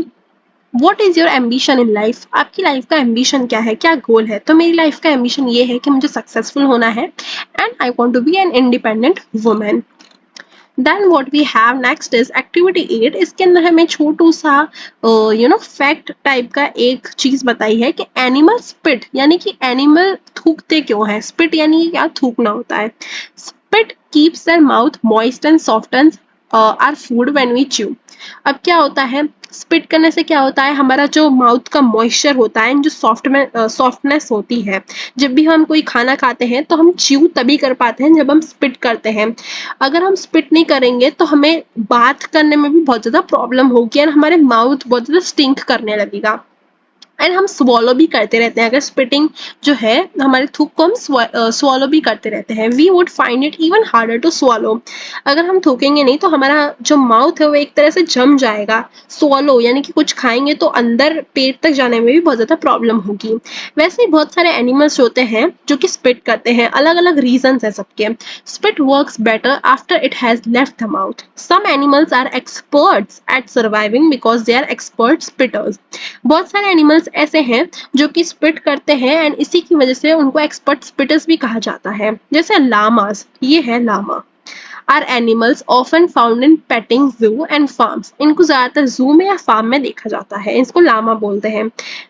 what is your ambition in life, आपकी लाइफ का एम्बिशन क्या है, क्या गोल है। तो मेरी लाइफ का एम्बिशन ये है कि मुझे सक्सेसफुल होना है and I want to be an independent women. Then what we have next is activity 8। इसके अंदर हमें छोटू सा फैक्ट टाइप का एक चीज बताई है कि एनिमल स्पिट, यानी कि एनिमल थूकते क्यों है। स्पिट यानी क्या, थूकना होता है। Spit keeps their mouth moist and softens our food when we chew. अब क्या होता है, स्पिट करने से क्या होता है, हमारा जो माउथ का मॉइस्चर होता है, जो सॉफ्टनेस होती है, जब भी हम कोई खाना खाते हैं तो हम च्यू तभी कर पाते हैं जब हम स्पिट करते हैं। अगर हम स्पिट नहीं करेंगे तो हमें बात करने में भी बहुत ज्यादा प्रॉब्लम होगी और हमारे माउथ बहुत ज्यादा स्टिंक करने लगेगा एंड हम स्वॉलो भी करते रहते हैं। अगर स्पिटिंग जो है हमारे थूक को हम स्वॉलो भी करते रहते हैं, we would find it even harder to swallow. अगर हम थूकेंगे नहीं तो हमारा जो माउथ है वो एक तरह से जम जाएगा। स्वॉलो यानी कि कुछ खाएंगे तो अंदर पेट तक जाने में भी बहुत ज्यादा प्रॉब्लम होगी। वैसे ही बहुत सारे एनिमल्स होते हैं जो कि स्पिट करते हैं, अलग अलग रीजन है सबके। Spit works better after it has left the mouth. Some animals are experts at surviving because they are expert spitters. बहुत सारे एनिमल्स ऐसे हैं जो कि स्पिट करते हैं एंड इसी की वजह से उनको एक्सपर्ट स्पिटर्स भी कहा जाता है। जैसे लामास, ये है llama. Are animals often found in petting zoo and farms. इनको ज्यादातर जू में या फार्म में देखा जाता है, इसको लामा बोलते हैं।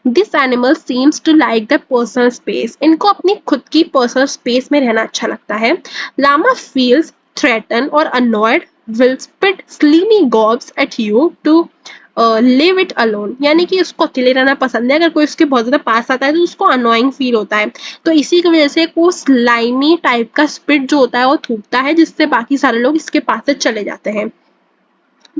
This animal seems to like the personal space. इनको अपनी खुद की पर्सनल स्पेस में रहना अच्छा लगता है। लामा फील्स थ्रेटन और annoyed will spit slimy gobs at you to live it alone, यानी कि उसको अकेले रहना पसंद है। अगर कोई उसके बहुत ज्यादा पास आता है तो उसको अनोइंग फील होता है। तो इसी की वजह से वो स्लाइमी टाइप का स्पिट जो होता है वो थूकता है, जिससे बाकी सारे लोग इसके पास से चले जाते हैं।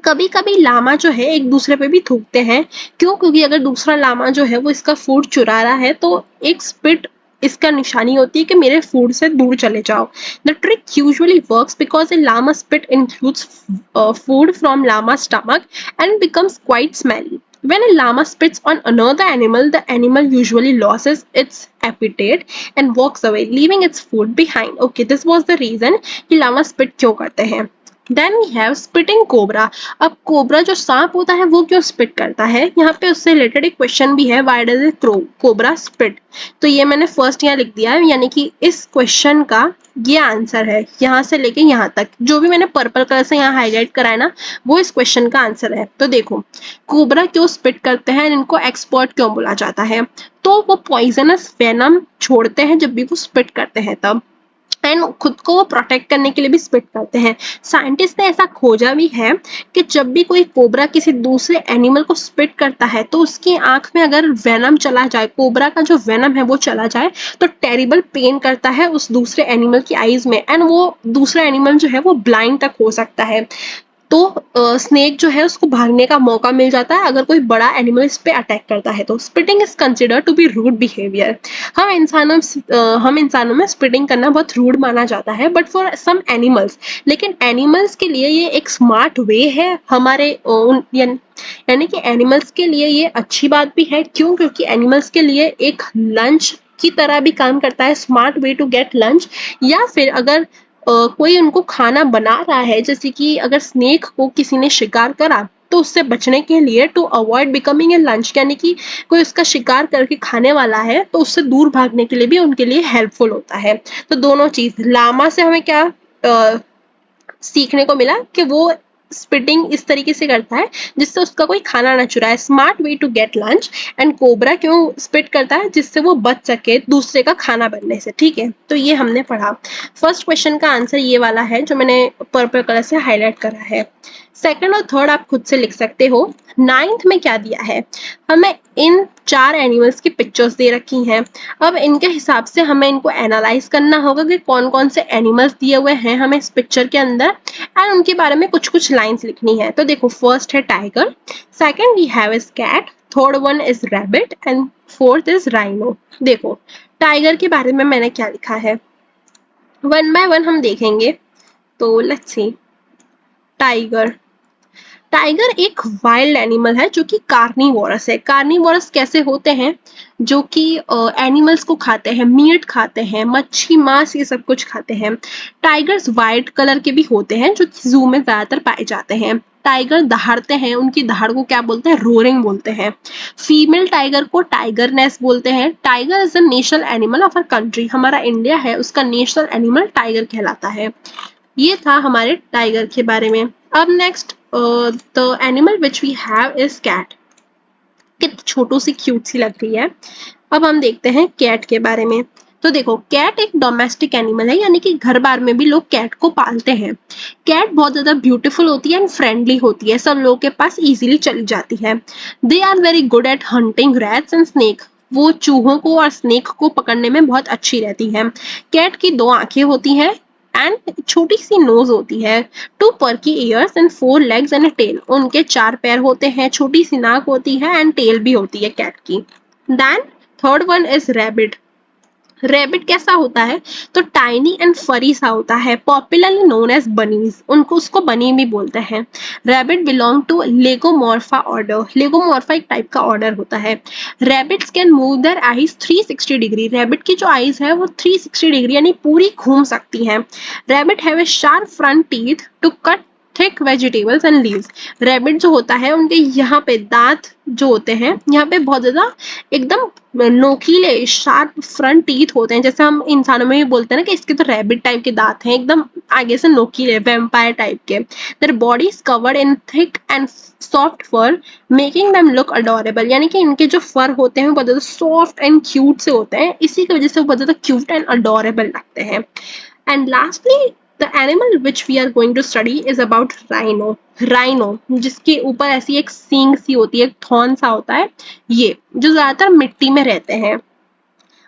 कभी कभी लामा जो है एक दूसरे पे भी थूकते हैं। क्यों? क्योंकि अगर दूसरा लामा जो है वो इसका फूड चुरा रहा है तो एक स्पिट इसका निशानी होती है कि मेरे फूड से दूर चले जाओ। The trick usually works because a llama spit includes food from llama stomach and becomes quite smelly. When a llama spits on another animal, the animal usually loses its appetite and walks away, leaving its food behind. Okay, this was the reason कि llama spit क्यों करते हैं। Then we have spitting cobra. अब cobra जो सांप होता है वो क्यों स्पिट करता है, यहाँ पे उससे रिलेटेड एक क्वेश्चन भी है, why does a cobra spit. तो ये मैंने फर्स्ट यहाँ लिख दिया है, यानी कि इस क्वेश्चन का ये आंसर है, यहाँ से लेके यहाँ तक जो भी मैंने पर्पल कलर से यहाँ हाईलाइट करा है ना, वो इस क्वेश्चन का आंसर है। तो देखो, कोबरा क्यों स्पिट करते हैं, इनको एक्सपर्ट क्यों बोला जाता है, तो वो पॉइजनस वेनम छोड़ते हैं जब भी वो स्पिट करते हैं तब, एंड खुद को प्रोटेक्ट करने के लिए भी स्पिट करते हैं। साइंटिस्ट ने ऐसा खोजा भी है कि जब भी कोई कोबरा किसी दूसरे एनिमल को स्पिट करता है तो उसकी आंख में अगर वेनम चला जाए, कोबरा का जो वेनम है वो चला जाए, तो टेरिबल पेन करता है उस दूसरे एनिमल की आईज में, एंड वो दूसरा एनिमल जो है वो ब्लाइंड तक हो सकता है। तो स्नेक जो है उसको भागने का मौका मिल जाता है अगर कोई बड़ा एनिमल इस पे अटैक करता है। तो spitting is consider to be rude behaviour. हम इंसानों में स्पिटिंग करना बहुत रूड माना जाता है, बट फॉर सम एनिमल्स, लेकिन एनिमल्स के लिए ये एक स्मार्ट वे है हमारे यानी कि एनिमल्स के लिए ये अच्छी बात भी है। क्यों? क्योंकि एनिमल्स के लिए एक लंच की तरह भी काम करता है, smart way to get lunch. या फिर अगर कोई उनको खाना बना रहा है, जैसे कि अगर स्नेक को किसी ने शिकार करा तो उससे बचने के लिए, to avoid becoming a lunch, यानी कि कोई उसका शिकार करके खाने वाला है तो उससे दूर भागने के लिए भी उनके लिए हेल्पफुल होता है। तो दोनों चीज, लामा से हमें क्या सीखने को मिला कि वो स्पिटिंग इस तरीके से करता है जिससे उसका कोई खाना ना चुराए, smart way to get lunch. And cobra क्यों स्पिट करता है, जिससे वो बच सके दूसरे का खाना बनने से। ठीक है, तो ये हमने पढ़ा। फर्स्ट क्वेश्चन का आंसर ये वाला है जो मैंने पर्पल कलर से हाईलाइट करा है। सेकंड और थर्ड आप खुद से लिख सकते हो। नाइन्थ में क्या दिया है, हमें इन 4 एनिमल्स की पिक्चर्स दे रखी हैं। अब इनके हिसाब से हमें इनको एनालाइज करना होगा कि कौन कौन से एनिमल्स दिए हुए हैं हमें इस पिक्चर के अंदर, एंड उनके बारे में कुछ कुछ लाइंस लिखनी है। तो देखो, फर्स्ट है tiger, second we have is cat, third one is rabbit and fourth is rhino. देखो, टाइगर के बारे में मैंने क्या लिखा है, वन बाय वन हम देखेंगे। तो लेट्स सी। टाइगर, टाइगर एक वाइल्ड एनिमल है जो कि कार्निवोरस है। कार्निवोरस कैसे होते हैं, जो कि एनिमल्स को खाते हैं, मीट खाते हैं, मच्छी, मांस, ये सब कुछ खाते हैं। टाइगर्स वाइट कलर के भी होते हैं जो कि जू में ज्यादातर पाए जाते हैं। टाइगर दहाड़ते हैं, उनकी दहाड़ को क्या बोलते हैं, रोरिंग बोलते हैं। फीमेल टाइगर को टाइगरनेस बोलते हैं। Tiger is the national animal of a country, हमारा इंडिया है उसका नेशनल एनिमल टाइगर कहलाता है। ये था हमारे टाइगर के बारे में। अब next, the animal which we have is cat. कितनी छोटू सी क्यूट सी लग रही है। अब हम देखते हैं कैट के बारे में। तो देखो, कैट एक डोमेस्टिक एनिमल है, यानी कि घर बार में भी लोग कैट को पालते हैं। कैट बहुत ज्यादा ब्यूटीफुल होती है एंड फ्रेंडली होती है, सब लोगों के पास इजीली चली जाती है। They are very good at hunting rats and snake, वो चूहों को और स्नेक को पकड़ने में बहुत अच्छी रहती है। कैट की 2 आंखें होती हैं एंड छोटी सी नोज होती है, 2 perky ears and 4 legs and tail, उनके 4 पैर होते हैं, छोटी सी नाक होती है एंड टेल भी होती है कैट की। Then third one is rabbit. Rabbit कैसा होता है, तो टाइनी एंड फरी सा होता है, पॉपुलरली नोन एज बनीज, उनको उसको बनी भी बोलते हैं। रैबिट बिलोंग टू लेगोमॉर्फा ऑर्डर, लेगोमॉर्फा एक टाइप का ऑर्डर होता है। Rabbits can move their eyes 360 degree, rabbit की जो आईज है वो 360 डिग्री यानी पूरी घूम सकती हैं। Rabbit have a sharp front teeth to cut thick vegetables and leaves, rabbit जो होता है उनके यहाँ पे दांत जो होते हैं यहाँ पे बहुत ज्यादा एकदम नोकीले शार्प फ्रंट टीथ होते हैं, जैसे हम इंसानों में भी बोलते हैं ना कि इसके तो रैबिट टाइप के दांत हैं, एकदम आगे से नोकीले वैम्पायर टाइप के। Their body is covered in thick and soft fur making them look adorable, यानी कि इनके जो फर होते हैं बहुत ज्यादा सॉफ्ट एंड क्यूट से होते हैं, इसी की वजह से वो बहुत ज्यादा क्यूट एंड अडोरेबल लगते हैं। And lastly, the the animal which we are going to study is about rhino. Rhino जिसके ऊपर ऐसी एक सींग सी होती है, एक थॉर्न सा होता है, ये जो ज्यादातर मिट्टी में रहते हैं।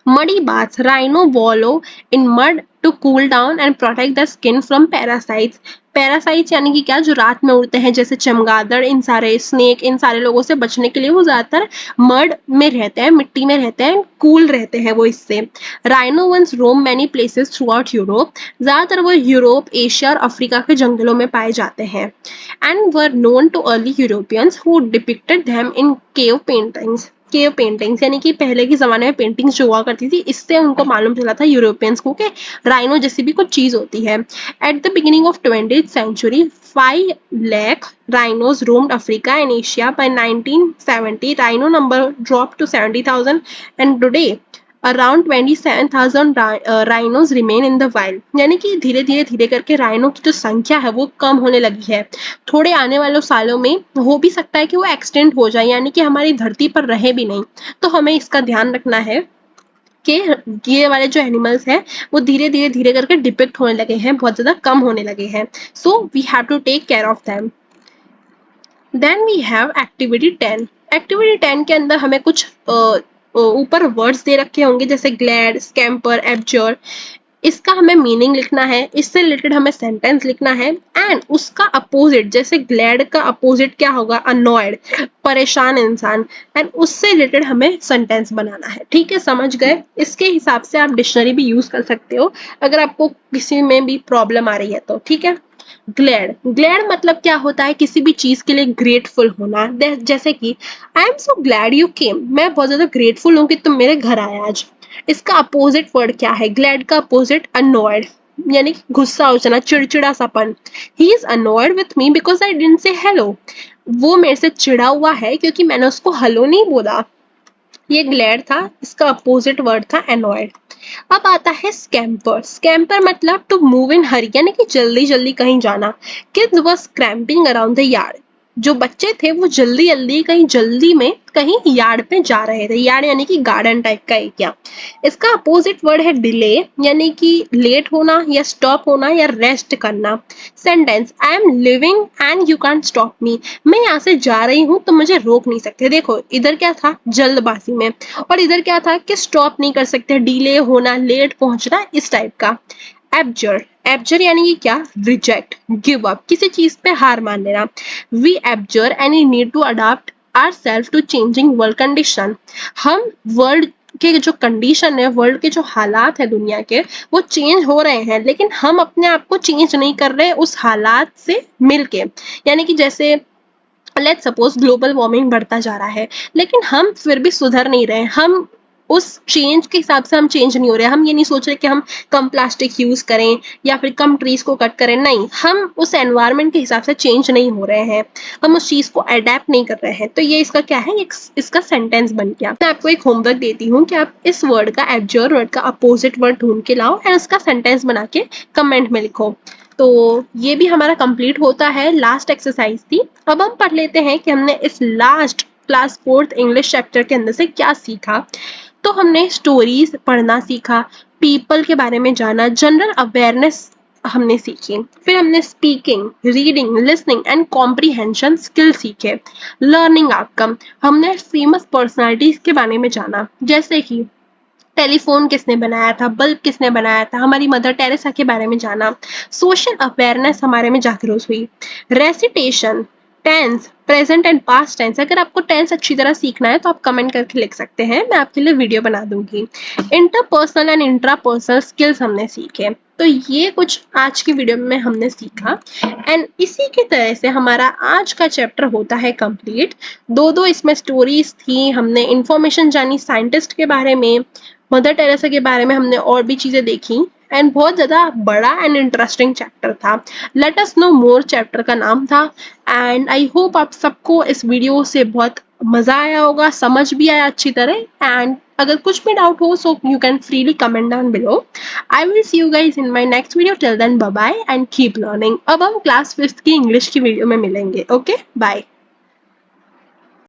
Muddy baths. Rhino wallow in mud to cool down and protect the skin from parasites. Parasites यानी कि क्या, जो रात में उड़ते हैं जैसे चमगादड़, इन सारे स्नेक, इन सारे लोगों से बचने के लिए वो ज्यादातर मड में रहते हैं, मिट्टी में रहते हैं, कूल रहते हैं वो इससे। Rhino once roamed many places throughout Europe. ज्यादातर वो यूरोप, एशिया और अफ्रीका के जंगलों में पाए जाते हैं। And were known too early Europeans who depicted them in cave paintings. Cave paintings यानी कि पहले के जमाने में पेंटिंग्स जो हुआ करती थी, इससे उनको मालूम चला था यूरोपियंस को कि राइनो जैसी भी कुछ चीज होती है। At the beginning of 20th century 5 lakh rhinos roamed Africa and Asia. By 1970 rhino number dropped to 70,000 and today around 27,000 rhinos remain in the wild. यानी कि धीरे धीरे करके राइनो की जो संख्या है वो कम होने लगी है। थोड़े आने वाले सालों में हो भी सकता है कि वो एक्सटेंड हो जाए, यानी कि हमारी धरती पर रहे भी नहीं। तो हमें इसका ध्यान रखना है कि ये वाले जो एनिमल्स हैं वो धीरे धीरे करके डिपिक्ट होने लगे हैं, बहुत ज्यादा कम होने लगे हैं। So we have to take care of them. Then we have activity 10। Activity 10 के अंदर हमें कुछ ऊपर वर्ड्स दे रखे होंगे जैसे ग्लैड, स्कैम्पर, एब्जर। इसका हमें मीनिंग लिखना है, इससे रिलेटेड हमें सेंटेंस लिखना है। एंड उसका अपोजिट, जैसे ग्लैड का अपोजिट क्या होगा, अनॉयड, परेशान इंसान। एंड उससे रिलेटेड हमें सेंटेंस बनाना है। ठीक है, समझ गए? इसके हिसाब से आप डिक्शनरी भी यूज कर सकते हो अगर आपको किसी में भी प्रॉब्लम आ रही है तो। ठीक है, ग्लैड, ग्लैड मतलब क्या होता है, किसी भी चीज के लिए ग्रेटफुल होना। जैसे कि I am so glad you came, मैं बहुत ज्यादा ग्रेटफुल हूँ कि तुम मेरे घर आए आज। इसका अपोजिट वर्ड क्या है, ग्लैड का अपोजिट अनॉयड, यानी कि गुस्सा हो जाना, चिड़चिड़ा सापन। He is annoyed with me because I didn't say hello. वो मेरे से चिड़ा हुआ है क्योंकि मैंने उसको हेलो नहीं बोला। ये ग्लैड था, इसका अपोजिट वर्ड था एनॉयड। अब आता है स्कैम्पर। स्कैम्पर मतलब टू मूव इन हरी, यानी कि जल्दी जल्दी कहीं जाना। Kids were scampering around the yard. जो बच्चे थे वो जल्दी जल्दी कहीं यार्ड पे जा रहे थे। यार्ड यानी कि गार्डन टाइप का एरिया। इसका अपोजिट वर्ड है डिले, यानी कि लेट होना या स्टॉप होना या रेस्ट करना। Sentence, I am living and you can't stop me. मैं यहाँ से जा रही हूँ तो मुझे रोक नहीं सकते। देखो इधर क्या था, जल्दबाजी में, और इधर क्या था कि स्टॉप नहीं कर सकते, डिले होना, लेट पहुंचना, इस टाइप का। एब्जर, एब्जर यानी कि क्या, रिजेक्ट, गिव अप, किसी चीज पे हार मान लेना। We absorb and we need to adopt ourselves to changing world condition। हम वर्ल्ड के जो कंडीशन है, वर्ल्ड के जो हालात है दुनिया के, वो चेंज हो रहे हैं, लेकिन हम अपने आप को चेंज नहीं कर रहे उस हालात से मिलके। यानी कि जैसे लेट्स सपोज ग्लोबल वार्मिंग बढ़ता जा रहा है, लेकिन हम फिर भी सुधर नहीं रहे। हम उस चेंज के हिसाब से हम चेंज नहीं हो रहे। हम ये नहीं सोच रहे कि हम कम प्लास्टिक यूज करें या फिर कम ट्रीज को कट करें, नहीं, हम उस एनवायरनमेंट के हिसाब से चेंज नहीं हो रहे हैं, हम उस चीज को अडेप्ट नहीं कर रहे हैं। तो ये इसका क्या है, इसका सेंटेंस बन गया। मैं आपको एक होमवर्क देती हूँ कि आप इस वर्ड का, एब्जर वर्ड का अपोजिट वर्ड ढूंढ के लाओ एंड उसका सेंटेंस बना के कमेंट में लिखो। तो ये भी हमारा कंप्लीट होता है, लास्ट एक्सरसाइज थी। अब हम पढ़ लेते हैं कि हमने इस last class 4th English chapter के अंदर से क्या सीखा। तो हमने स्टोरीज पढ़ना सीखा, पीपल के बारे में जाना, जनरल अवेयरनेस हमने सीखी, फिर हमने speaking, reading, listening and comprehension skill सीखे। लर्निंग आउटकम, हमने फेमस पर्सनालिटीज के बारे में जाना, जैसे कि टेलीफोन किसने बनाया था, बल्ब किसने बनाया था, हमारी मदर टेरेसा के बारे में जाना। सोशल अवेयरनेस हमारे में जागरूक हुई। Recitation, tense, present and past tense. अगर आपको टेंस अच्छी तरह सीखना है तो आप कमेंट करके लिख सकते हैं, मैं आपके लिए वीडियो बना दूंगी। इंटरपर्सनल एंड इंट्रापर्सनल स्किल्स हमने सीखे। तो ये कुछ आज की वीडियो में हमने सीखा एंड इसी की तरह से हमारा आज का चैप्टर होता है कंप्लीट। दो इसमें स्टोरीज थी, हमने इंफॉर्मेशन जानी साइंटिस्ट के बारे में, मदर टेरेसा के बारे में हमने और भी चीजें देखी एंड बहुत ज्यादा बड़ा एंड इंटरेस्टिंग चैप्टर था। लेट अस नो मोर चैप्टर का नाम था। एंड आई होप आप सबको इस वीडियो से बहुत मजा आया होगा, समझ भी आया अच्छी तरह। एंड अगर कुछ भी डाउट हो so you can freely comment down below. I will see you guys in my next video. Till then bye bye and keep learning. अब हम क्लास 5th की इंग्लिश की वीडियो में मिलेंगे। Okay, bye.